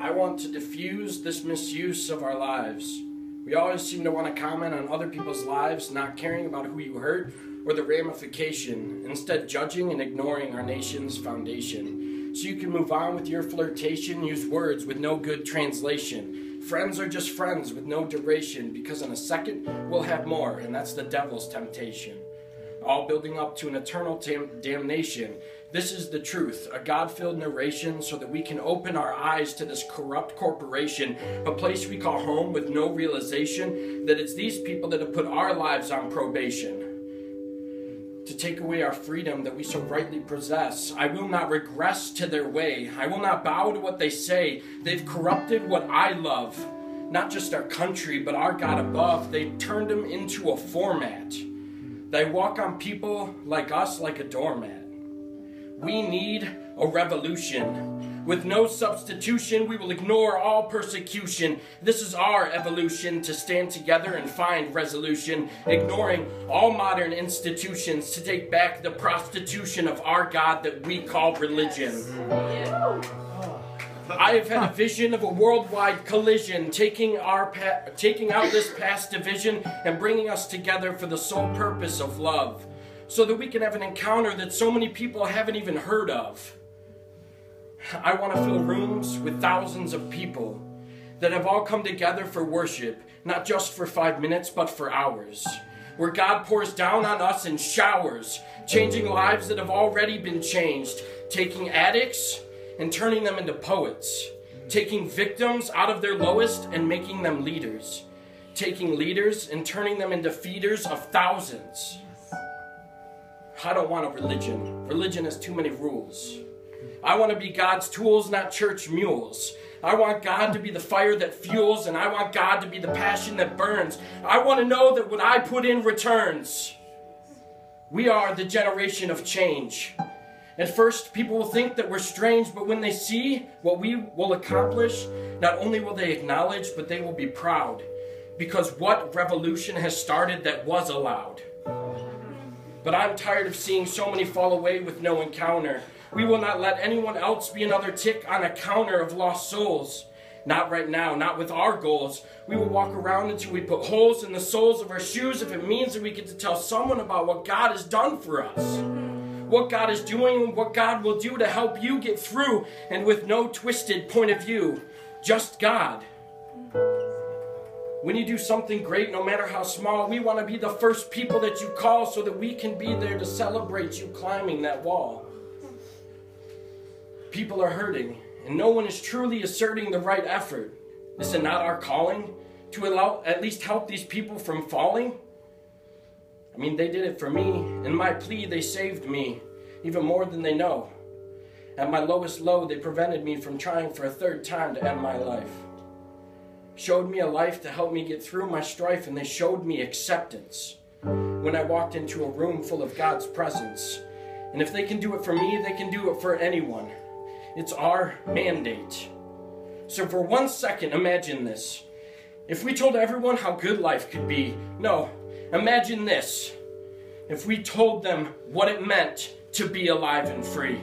I want to diffuse this misuse of our lives. We always seem to want to comment on other people's lives, not caring about who you hurt or the ramification, instead judging and ignoring our nation's foundation. So you can move on with your flirtation, use words with no good translation. Friends are just friends with no duration, because in a second we'll have more, and that's the devil's temptation. All building up to an eternal damnation. This is the truth, a God-filled narration, so that we can open our eyes to this corrupt corporation, a place we call home with no realization that it's these people that have put our lives on probation. To take away our freedom that we so rightly possess. I will not regress to their way. I will not bow to what they say. They've corrupted what I love. Not just our country, but our God above. They turned him into a format. They walk on people like us like a doormat. We need a revolution. With no substitution, we will ignore all persecution. This is our evolution, to stand together and find resolution, ignoring all modern institutions, to take back the prostitution of our God that we call religion. I have had a vision of a worldwide collision, taking out this past division and bringing us together for the sole purpose of love, so that we can have an encounter that so many people haven't even heard of. I want to fill rooms with thousands of people that have all come together for worship, not just for 5 minutes, but for hours, where God pours down on us in showers, changing lives that have already been changed, taking addicts and turning them into poets, taking victims out of their lowest and making them leaders, taking leaders and turning them into feeders of thousands. I don't want a religion. Religion has too many rules. I want to be God's tools, not church mules. I want God to be the fire that fuels, and I want God to be the passion that burns. I want to know that what I put in returns. We are the generation of change. At first, people will think that we're strange, but when they see what we will accomplish, not only will they acknowledge, but they will be proud. Because what revolution has started that was allowed? But I'm tired of seeing so many fall away with no encounter. We will not let anyone else be another tick on a counter of lost souls. Not right now, not with our goals. We will walk around until we put holes in the soles of our shoes if it means that we get to tell someone about what God has done for us. What God is doing and what God will do to help you get through, and with no twisted point of view. Just God. When you do something great, no matter how small, we want to be the first people that you call so that we can be there to celebrate you climbing that wall. People are hurting, and no one is truly asserting the right effort. Is it not our calling to at least help these people from falling? I mean, they did it for me. In my plea, they saved me, even more than they know. At my lowest low, they prevented me from trying for a third time to end my life. Showed me a life to help me get through my strife, and they showed me acceptance when I walked into a room full of God's presence. And if they can do it for me, they can do it for anyone. It's our mandate. So for 1 second, imagine this. If we told everyone how good life could be, no, imagine this. If we told them what it meant to be alive and free.